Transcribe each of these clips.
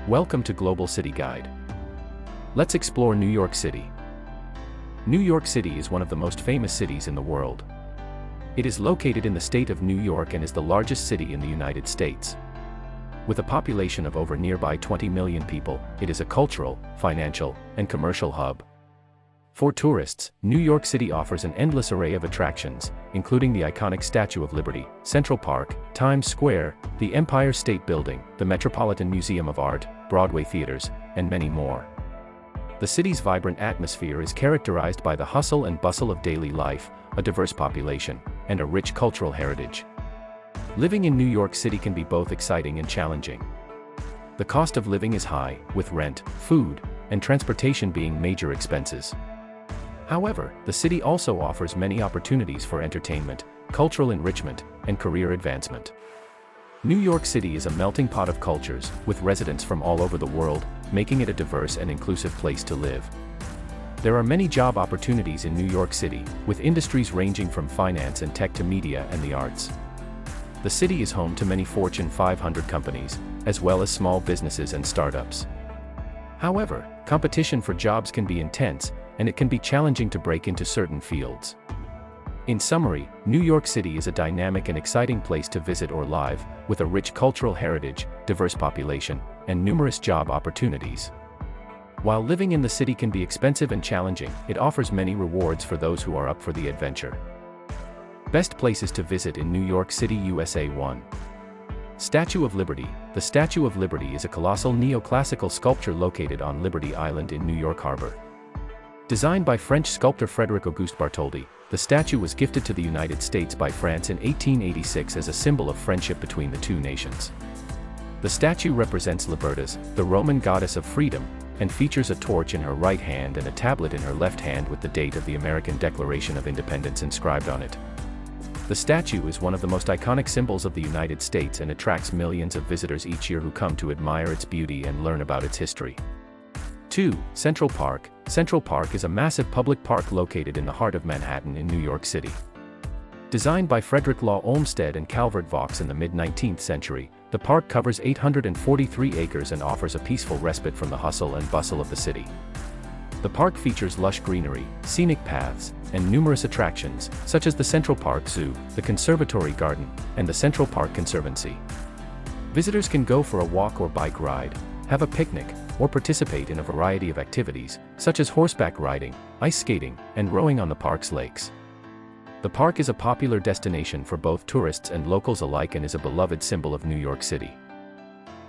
Welcome to Global City Guide. Let's explore New York City. New York City is one of the most famous cities in the world. It is located in the state of New York and is the largest city in the United States. With a population of over nearby 20 million people, it is a cultural, financial, and commercial hub. For tourists, New York City offers an endless array of attractions, including the iconic Statue of Liberty, Central Park, Times Square, the Empire State Building, the Metropolitan Museum of Art, Broadway theaters, and many more. The city's vibrant atmosphere is characterized by the hustle and bustle of daily life, a diverse population, and a rich cultural heritage. Living in New York City can be both exciting and challenging. The cost of living is high, with rent, food, and transportation being major expenses. However, the city also offers many opportunities for entertainment, cultural enrichment, and career advancement. New York City is a melting pot of cultures, with residents from all over the world, making it a diverse and inclusive place to live. There are many job opportunities in New York City, with industries ranging from finance and tech to media and the arts. The city is home to many Fortune 500 companies, as well as small businesses and startups. However, competition for jobs can be intense, and it can be challenging to break into certain fields. In summary, New York City is a dynamic and exciting place to visit or live, with a rich cultural heritage, diverse population, and numerous job opportunities. While living in the city can be expensive and challenging, it offers many rewards for those who are up for the adventure. Best places to visit in New York City, USA. 1. Statue of Liberty. The Statue of Liberty is a colossal neoclassical sculpture located on Liberty Island in New York Harbor. Designed by French sculptor Frédéric-Auguste Bartholdi, the statue was gifted to the United States by France in 1886 as a symbol of friendship between the two nations. The statue represents Libertas, the Roman goddess of freedom, and features a torch in her right hand and a tablet in her left hand with the date of the American Declaration of Independence inscribed on it. The statue is one of the most iconic symbols of the United States and attracts millions of visitors each year who come to admire its beauty and learn about its history. 2. Central Park. Central Park is a massive public park located in the heart of Manhattan in New York City. Designed by Frederick Law Olmsted and Calvert Vaux in the mid-19th century, the park covers 843 acres and offers a peaceful respite from the hustle and bustle of the city. The park features lush greenery, scenic paths, and numerous attractions, such as the Central Park Zoo, the Conservatory Garden, and the Central Park Conservancy. Visitors can go for a walk or bike ride, have a picnic, or participate in a variety of activities, such as horseback riding, ice skating, and rowing on the park's lakes. The park is a popular destination for both tourists and locals alike and is a beloved symbol of New York City.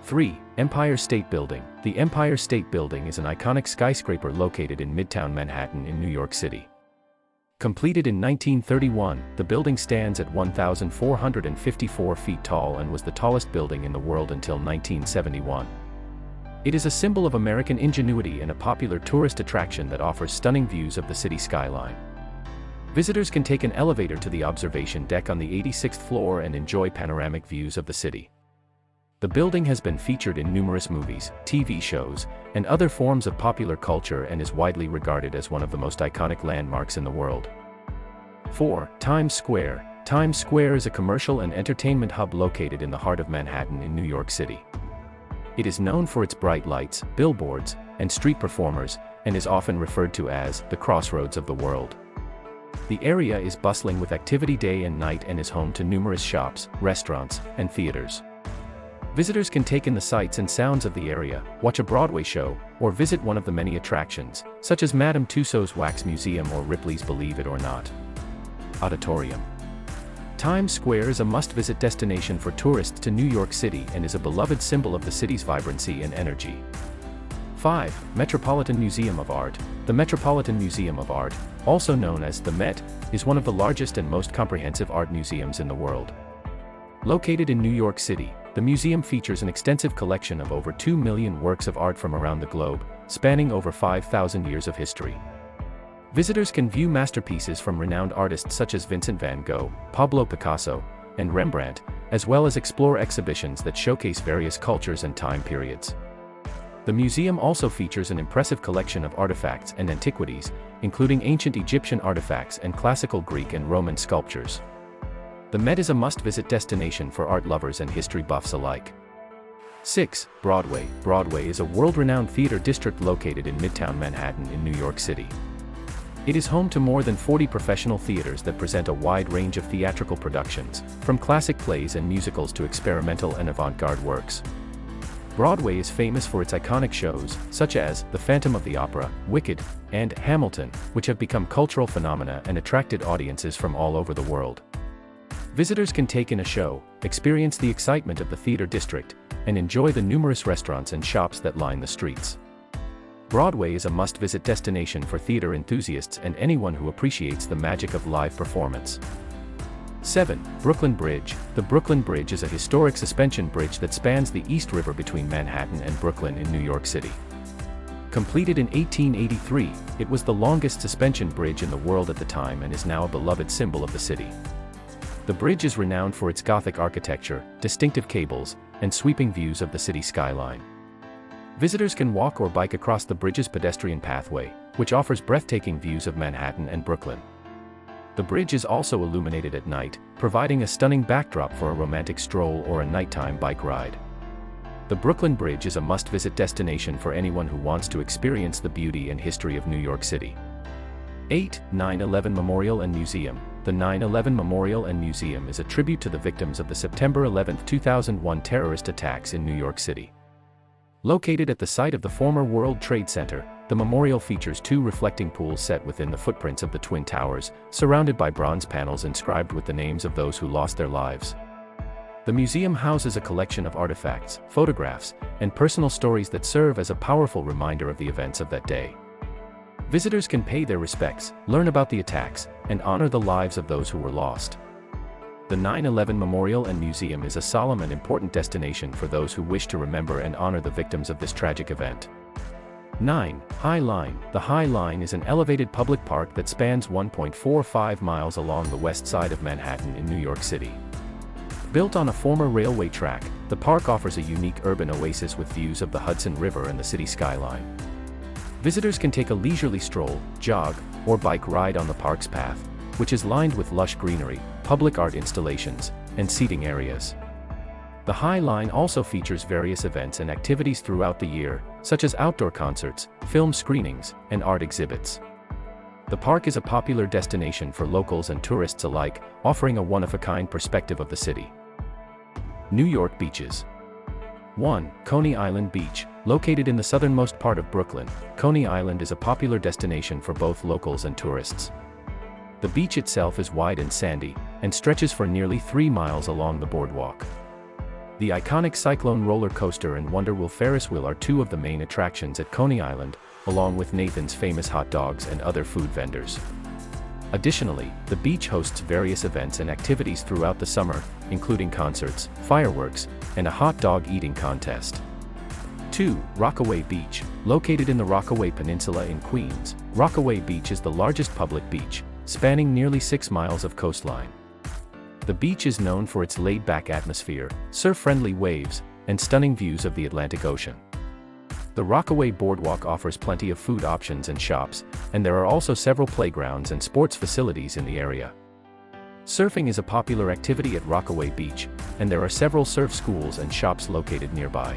3. Empire State Building. The Empire State Building is an iconic skyscraper located in Midtown Manhattan in New York City. Completed in 1931, the building stands at 1,454 feet tall and was the tallest building in the world until 1971. It is a symbol of American ingenuity and a popular tourist attraction that offers stunning views of the city skyline. Visitors can take an elevator to the observation deck on the 86th floor and enjoy panoramic views of the city. The building has been featured in numerous movies, TV shows, and other forms of popular culture and is widely regarded as one of the most iconic landmarks in the world. 4. Times Square. Times Square is a commercial and entertainment hub located in the heart of Manhattan in New York City. It is known for its bright lights, billboards, and street performers, and is often referred to as the crossroads of the world. The area is bustling with activity day and night and is home to numerous shops, restaurants, and theaters. Visitors can take in the sights and sounds of the area, watch a Broadway show, or visit one of the many attractions, such as Madame Tussauds Wax Museum or Ripley's Believe It or Not Auditorium. Times Square is a must-visit destination for tourists to New York City and is a beloved symbol of the city's vibrancy and energy. 5. Metropolitan Museum of Art. The Metropolitan Museum of Art, also known as the Met, is one of the largest and most comprehensive art museums in the world. Located in New York City, the museum features an extensive collection of over 2 million works of art from around the globe, spanning over 5,000 years of history. Visitors can view masterpieces from renowned artists such as Vincent van Gogh, Pablo Picasso, and Rembrandt, as well as explore exhibitions that showcase various cultures and time periods. The museum also features an impressive collection of artifacts and antiquities, including ancient Egyptian artifacts and classical Greek and Roman sculptures. The Met is a must-visit destination for art lovers and history buffs alike. 6. Broadway. Broadway is a world-renowned theater district located in Midtown Manhattan in New York City. It is home to more than 40 professional theaters that present a wide range of theatrical productions, from classic plays and musicals to experimental and avant-garde works. Broadway is famous for its iconic shows, such as The Phantom of the Opera, Wicked, and Hamilton, which have become cultural phenomena and attracted audiences from all over the world. Visitors can take in a show, experience the excitement of the theater district, and enjoy the numerous restaurants and shops that line the streets. Broadway is a must-visit destination for theater enthusiasts and anyone who appreciates the magic of live performance. 7. Brooklyn Bridge. The Brooklyn Bridge is a historic suspension bridge that spans the East River between Manhattan and Brooklyn in New York City. Completed in 1883, it was the longest suspension bridge in the world at the time and is now a beloved symbol of the city. The bridge is renowned for its Gothic architecture, distinctive cables, and sweeping views of the city skyline. Visitors can walk or bike across the bridge's pedestrian pathway, which offers breathtaking views of Manhattan and Brooklyn. The bridge is also illuminated at night, providing a stunning backdrop for a romantic stroll or a nighttime bike ride. The Brooklyn Bridge is a must-visit destination for anyone who wants to experience the beauty and history of New York City. 8. 9/11 Memorial and Museum. The 9/11 Memorial and Museum is a tribute to the victims of the September 11, 2001 terrorist attacks in New York City. Located at the site of the former World Trade Center, the memorial features two reflecting pools set within the footprints of the Twin Towers, surrounded by bronze panels inscribed with the names of those who lost their lives. The museum houses a collection of artifacts, photographs, and personal stories that serve as a powerful reminder of the events of that day. Visitors can pay their respects, learn about the attacks, and honor the lives of those who were lost. The 9/11 Memorial and Museum is a solemn and important destination for those who wish to remember and honor the victims of this tragic event. 9. High Line. The High Line is an elevated public park that spans 1.45 miles along the west side of Manhattan in New York City. Built on a former railway track, the park offers a unique urban oasis with views of the Hudson River and the city skyline. Visitors can take a leisurely stroll, jog, or bike ride on the park's path, which is lined with lush greenery, public art installations, and seating areas. The High Line also features various events and activities throughout the year, such as outdoor concerts, film screenings, and art exhibits. The park is a popular destination for locals and tourists alike, offering a one-of-a-kind perspective of the city. New York beaches. 1. Coney Island Beach. Located in the southernmost part of Brooklyn, Coney Island is a popular destination for both locals and tourists. The beach itself is wide and sandy, and stretches for nearly 3 miles along the boardwalk. The iconic Cyclone roller coaster and Wonder Wheel Ferris wheel are two of the main attractions at Coney Island, along with Nathan's famous hot dogs and other food vendors. Additionally, the beach hosts various events and activities throughout the summer, including concerts, fireworks, and a hot dog eating contest. 2. Rockaway Beach. Located in the Rockaway Peninsula in Queens, Rockaway Beach is the largest public beach, spanning nearly 6 miles of coastline. The beach is known for its laid-back atmosphere, surf-friendly waves, and stunning views of the Atlantic Ocean. The Rockaway Boardwalk offers plenty of food options and shops, and there are also several playgrounds and sports facilities in the area. Surfing is a popular activity at Rockaway Beach, and there are several surf schools and shops located nearby.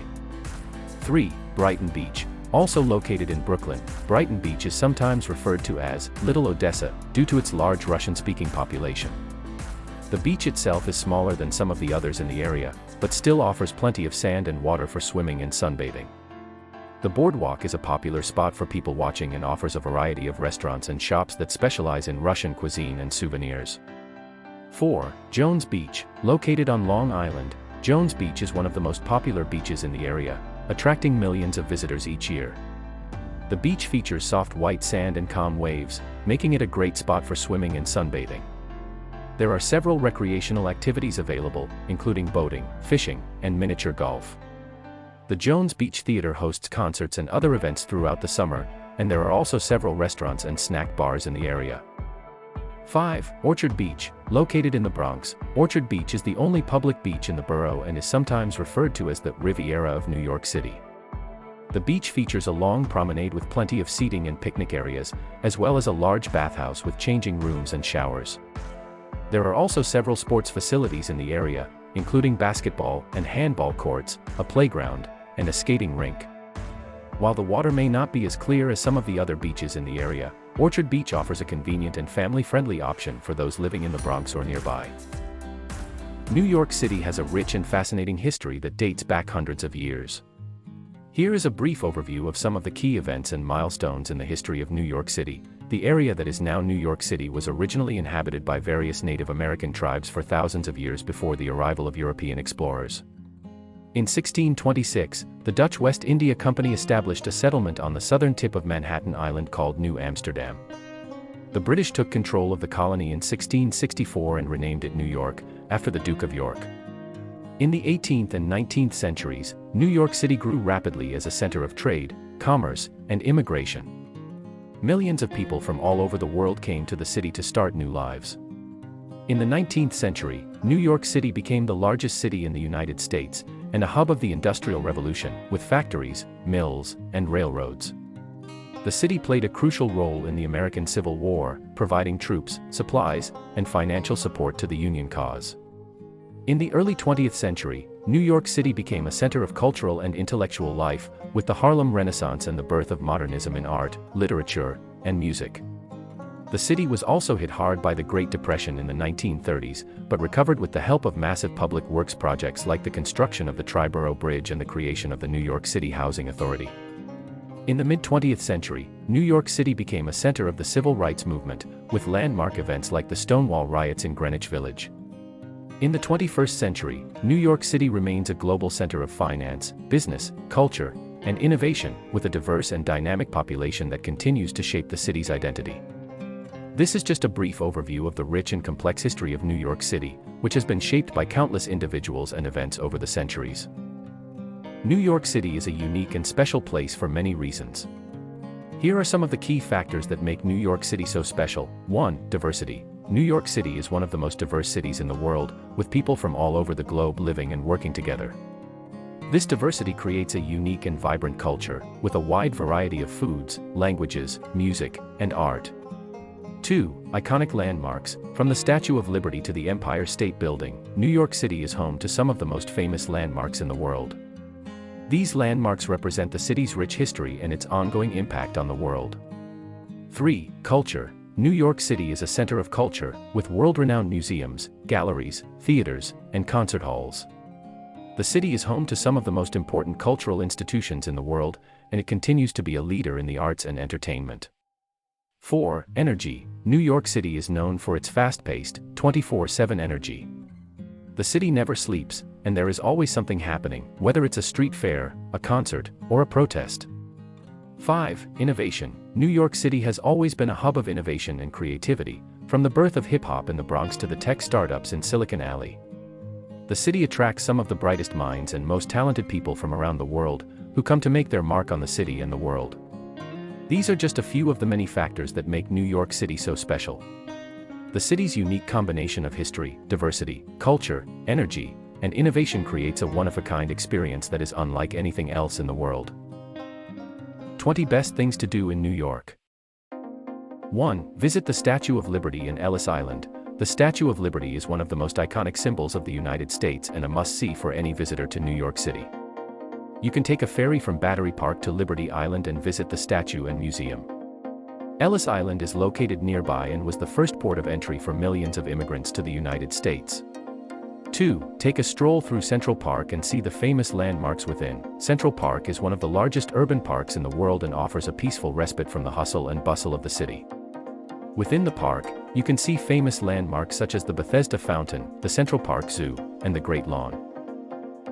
3. Brighton Beach. Also located in Brooklyn, Brighton Beach is sometimes referred to as Little Odessa due to its large Russian-speaking population. The beach itself is smaller than some of the others in the area, but still offers plenty of sand and water for swimming and sunbathing. The boardwalk is a popular spot for people watching and offers a variety of restaurants and shops that specialize in Russian cuisine and souvenirs. 4. Jones Beach. Located on Long Island, Jones Beach is one of the most popular beaches in the area, attracting millions of visitors each year. The beach features soft white sand and calm waves, making it a great spot for swimming and sunbathing. There are several recreational activities available, including boating, fishing, and miniature golf. The Jones Beach Theater hosts concerts and other events throughout the summer, and there are also several restaurants and snack bars in the area. 5. Orchard Beach. Located in the Bronx, Orchard Beach is the only public beach in the borough and is sometimes referred to as the Riviera of New York City. The beach features a long promenade with plenty of seating and picnic areas, as well as a large bathhouse with changing rooms and showers. There are also several sports facilities in the area, including basketball and handball courts, a playground, and a skating rink. While the water may not be as clear as some of the other beaches in the area, Orchard Beach offers a convenient and family-friendly option for those living in the Bronx or nearby. New York City has a rich and fascinating history that dates back hundreds of years. Here is a brief overview of some of the key events and milestones in the history of New York City. The area that is now New York City was originally inhabited by various Native American tribes for thousands of years before the arrival of European explorers. In 1626, the Dutch West India Company established a settlement on the southern tip of Manhattan Island called New Amsterdam. The British took control of the colony in 1664 and renamed it New York, after the Duke of York. In the 18th and 19th centuries, New York City grew rapidly as a center of trade, commerce, and immigration. Millions of people from all over the world came to the city to start new lives. In the 19th century, New York City became the largest city in the United States, and a hub of the Industrial Revolution, with factories, mills, and railroads. The city played a crucial role in the American Civil War, providing troops, supplies, and financial support to the Union cause. In the early 20th century, New York City became a center of cultural and intellectual life, with the Harlem Renaissance and the birth of modernism in art, literature, and music. The city was also hit hard by the Great Depression in the 1930s, but recovered with the help of massive public works projects like the construction of the Triborough Bridge and the creation of the New York City Housing Authority. In the mid-20th century, New York City became a center of the civil rights movement, with landmark events like the Stonewall riots in Greenwich Village. In the 21st century, New York City remains a global center of finance, business, culture, and innovation, with a diverse and dynamic population that continues to shape the city's identity. This is just a brief overview of the rich and complex history of New York City, which has been shaped by countless individuals and events over the centuries. New York City is a unique and special place for many reasons. Here are some of the key factors that make New York City so special. 1. Diversity. New York City is one of the most diverse cities in the world, with people from all over the globe living and working together. This diversity creates a unique and vibrant culture, with a wide variety of foods, languages, music, and art. 2. Iconic landmarks. From the Statue of Liberty to the Empire State Building, New York City is home to some of the most famous landmarks in the world. These landmarks represent the city's rich history and its ongoing impact on the world. 3. Culture. New York City is a center of culture, with world-renowned museums, galleries, theaters, and concert halls. The city is home to some of the most important cultural institutions in the world, and it continues to be a leader in the arts and entertainment. 4. Energy. New York City is known for its fast-paced, 24/7 energy. The city never sleeps, and there is always something happening, whether it's a street fair, a concert, or a protest. 5. Innovation. New York City has always been a hub of innovation and creativity, from the birth of hip-hop in the Bronx to the tech startups in Silicon Alley. The city attracts some of the brightest minds and most talented people from around the world, who come to make their mark on the city and the world. These are just a few of the many factors that make New York City so special. The city's unique combination of history, diversity, culture, energy, and innovation creates a one-of-a-kind experience that is unlike anything else in the world. 20 Best Things to Do in New York. 1. Visit the Statue of Liberty in Ellis Island. The Statue of Liberty is one of the most iconic symbols of the United States and a must-see for any visitor to New York City. You can take a ferry from Battery Park to Liberty Island and visit the statue and museum. Ellis Island is located nearby and was the first port of entry for millions of immigrants to the United States. 2. Take a stroll through Central Park and see the famous landmarks within. Central Park is one of the largest urban parks in the world and offers a peaceful respite from the hustle and bustle of the city. Within the park, you can see famous landmarks such as the Bethesda Fountain, the Central Park Zoo, and the Great Lawn.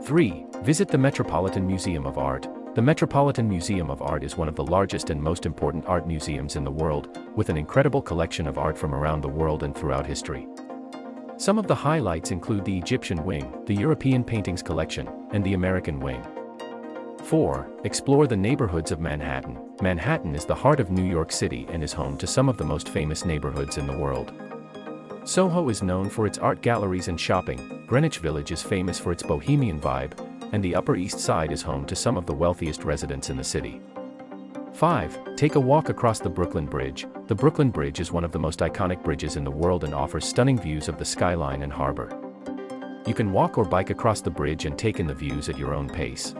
3. Visit the Metropolitan Museum of Art. The Metropolitan Museum of Art is one of the largest and most important art museums in the world, with an incredible collection of art from around the world and throughout history. Some of the highlights include the Egyptian Wing, the European Paintings Collection, and the American Wing. 4. Explore the neighborhoods of Manhattan. Manhattan is the heart of New York City and is home to some of the most famous neighborhoods in the world. Soho is known for its art galleries and shopping, Greenwich Village is famous for its bohemian vibe, and the Upper East Side is home to some of the wealthiest residents in the city. 5. Take a walk across the Brooklyn Bridge. The Brooklyn Bridge is one of the most iconic bridges in the world and offers stunning views of the skyline and harbor. You can walk or bike across the bridge and take in the views at your own pace.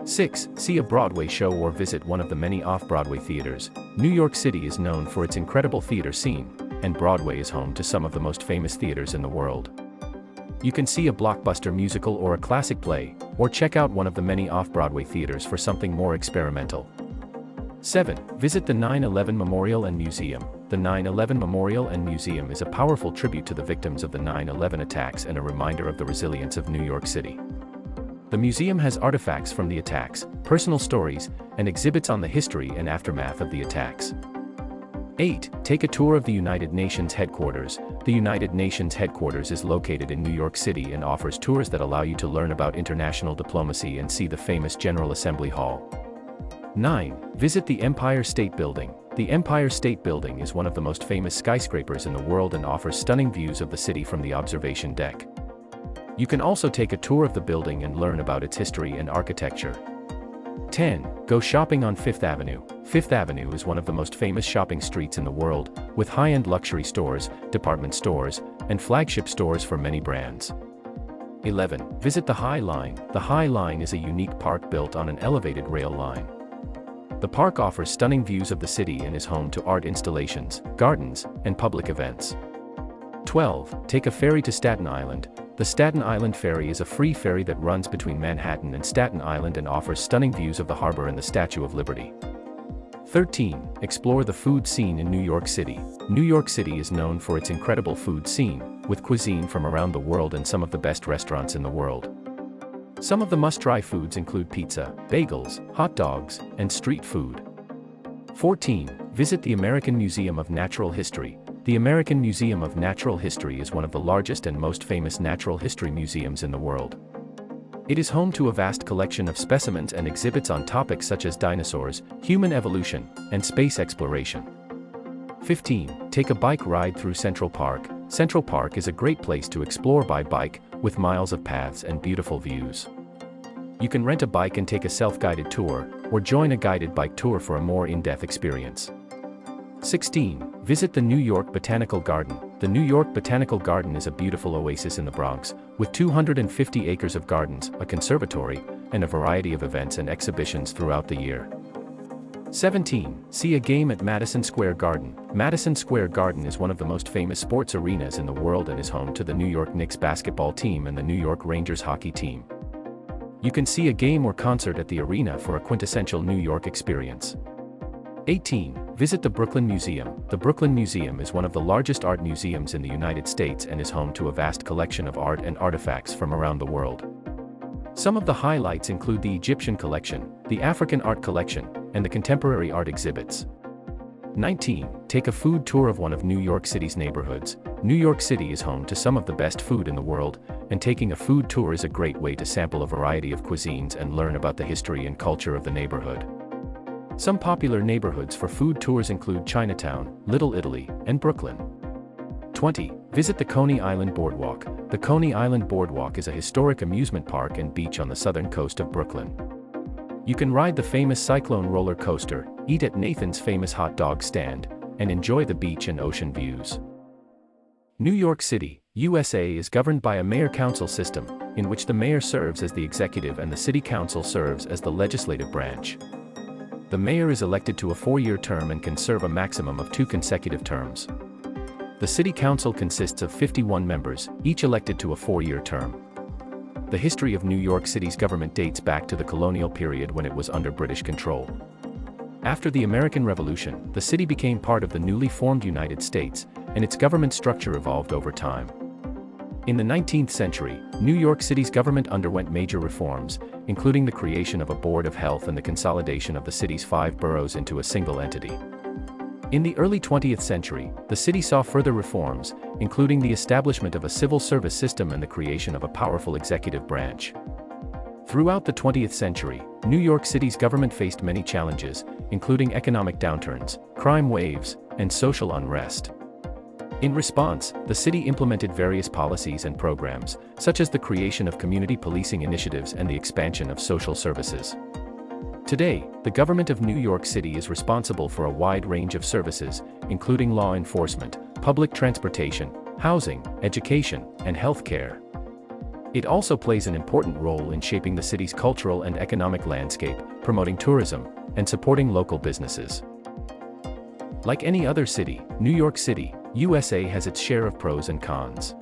6. See a Broadway show or visit one of the many off-Broadway theaters. New York City is known for its incredible theater scene, and Broadway is home to some of the most famous theaters in the world. You can see a blockbuster musical or a classic play, or check out one of the many off-Broadway theaters for something more experimental. 7. Visit the 9/11 Memorial and Museum. The 9/11 Memorial and Museum is a powerful tribute to the victims of the 9/11 attacks and a reminder of the resilience of New York City. The museum has artifacts from the attacks, personal stories, and exhibits on the history and aftermath of the attacks. 8. Take a tour of the United Nations headquarters. The United Nations headquarters is located in New York City and offers tours that allow you to learn about international diplomacy and see the famous General Assembly Hall. 9. Visit the Empire State Building. The Empire State Building is one of the most famous skyscrapers in the world and offers stunning views of the city from the observation deck. You can also take a tour of the building and learn about its history and architecture. 10. Go shopping on Fifth Avenue. Fifth Avenue is one of the most famous shopping streets in the world, with high-end luxury stores, department stores, and flagship stores for many brands. 11. Visit the High Line. The High Line is a unique park built on an elevated rail line. The park offers stunning views of the city and is home to art installations, gardens, and public events. 12. Take a ferry to Staten Island. The Staten Island Ferry is a free ferry that runs between Manhattan and Staten Island and offers stunning views of the harbor and the Statue of Liberty. 13. Explore the food scene in New York City. New York City is known for its incredible food scene, with cuisine from around the world and some of the best restaurants in the world. Some of the must-try foods include pizza, bagels, hot dogs, and street food. 14. Visit the American Museum of Natural History. The American Museum of Natural History is one of the largest and most famous natural history museums in the world. It is home to a vast collection of specimens and exhibits on topics such as dinosaurs, human evolution, and space exploration. 15. Take a bike ride through Central Park. Central Park is a great place to explore by bike, with miles of paths and beautiful views. You can rent a bike and take a self-guided tour, or join a guided bike tour for a more in-depth experience. 16. Visit the New York Botanical Garden. The New York Botanical Garden is a beautiful oasis in the Bronx, with 250 acres of gardens, a conservatory, and a variety of events and exhibitions throughout the year. 17. See a game at Madison Square Garden. Madison Square Garden is one of the most famous sports arenas in the world and is home to the New York Knicks basketball team and the New York Rangers hockey team. You can see a game or concert at the arena for a quintessential New York experience. 18. Visit the Brooklyn Museum. The Brooklyn Museum is one of the largest art museums in the United States and is home to a vast collection of art and artifacts from around the world. Some of the highlights include the Egyptian collection, the African art collection, and the contemporary art exhibits. 19. Take a food tour of one of New York City's neighborhoods. New York City is home to some of the best food in the world, and taking a food tour is a great way to sample a variety of cuisines and learn about the history and culture of the neighborhood. Some popular neighborhoods for food tours include Chinatown, Little Italy, and Brooklyn. 20. Visit the Coney Island Boardwalk. The Coney Island Boardwalk is a historic amusement park and beach on the southern coast of Brooklyn. You can ride the famous Cyclone roller coaster, eat at Nathan's famous hot dog stand, and enjoy the beach and ocean views. New York City, USA is governed by a mayor-council system, in which the mayor serves as the executive and the city council serves as the legislative branch. The mayor is elected to a 4-year term and can serve a maximum of 2 consecutive terms. The city council consists of 51 members, each elected to a 4-year term. The history of New York City's government dates back to the colonial period when it was under British control. After the American Revolution, the city became part of the newly formed United States, and its government structure evolved over time. In the 19th century, New York City's government underwent major reforms, including the creation of a board of health and the consolidation of the city's 5 boroughs into a single entity. In the early 20th century, the city saw further reforms, including the establishment of a civil service system and the creation of a powerful executive branch. Throughout the 20th century, New York City's government faced many challenges, including economic downturns, crime waves, and social unrest. In response, the city implemented various policies and programs, such as the creation of community policing initiatives and the expansion of social services. Today, the government of New York City is responsible for a wide range of services, including law enforcement, public transportation, housing, education, and healthcare. It also plays an important role in shaping the city's cultural and economic landscape, promoting tourism, and supporting local businesses. Like any other city, New York City, USA has its share of pros and cons.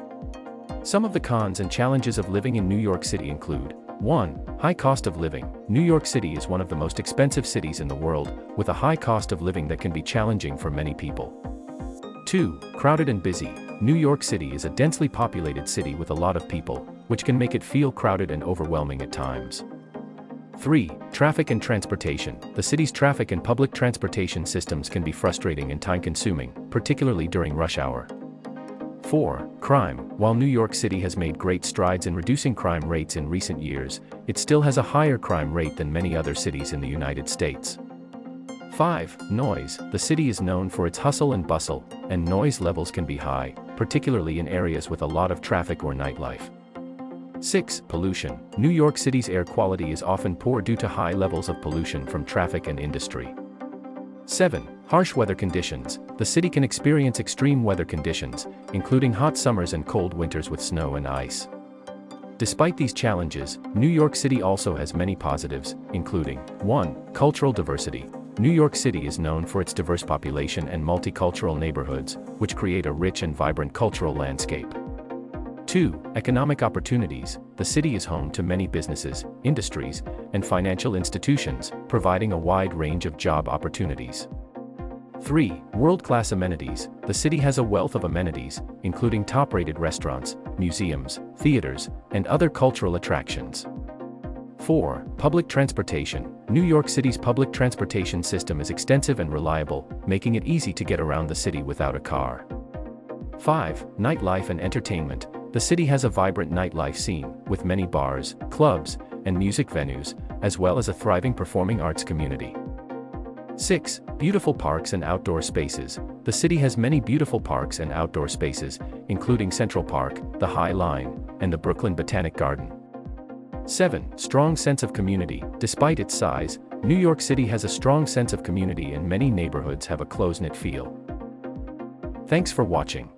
Some of the cons and challenges of living in New York City include: 1. High cost of living. New York City is one of the most expensive cities in the world, with a high cost of living that can be challenging for many people. 2. Crowded and busy. New York City is a densely populated city with a lot of people, which can make it feel crowded and overwhelming at times. 3. Traffic and transportation. The city's traffic and public transportation systems can be frustrating and time-consuming, particularly during rush hour. 4. Crime. While New York City has made great strides in reducing crime rates in recent years, it still has a higher crime rate than many other cities in the United States. 5. Noise. The city is known for its hustle and bustle, and noise levels can be high, particularly in areas with a lot of traffic or nightlife. 6. Pollution. New York City's air quality is often poor due to high levels of pollution from traffic and industry. 7. Harsh weather conditions. The city can experience extreme weather conditions, including hot summers and cold winters with snow and ice. Despite these challenges, New York City also has many positives, including: 1. Cultural diversity. New York City is known for its diverse population and multicultural neighborhoods, which create a rich and vibrant cultural landscape. 2. Economic opportunities. The city is home to many businesses, industries, and financial institutions, providing a wide range of job opportunities. 3. World-class amenities. The city has a wealth of amenities, including top-rated restaurants, museums, theaters, and other cultural attractions. 4. Public transportation. New York City's public transportation system is extensive and reliable, making it easy to get around the city without a car. 5. Nightlife and entertainment. The city has a vibrant nightlife scene, with many bars, clubs, and music venues, as well as a thriving performing arts community. 6. Beautiful parks and outdoor spaces. The city has many beautiful parks and outdoor spaces, including Central Park, the High Line, and the Brooklyn Botanic Garden. 7. Strong sense of community. Despite its size, New York City has a strong sense of community and many neighborhoods have a close-knit feel. Thanks for watching.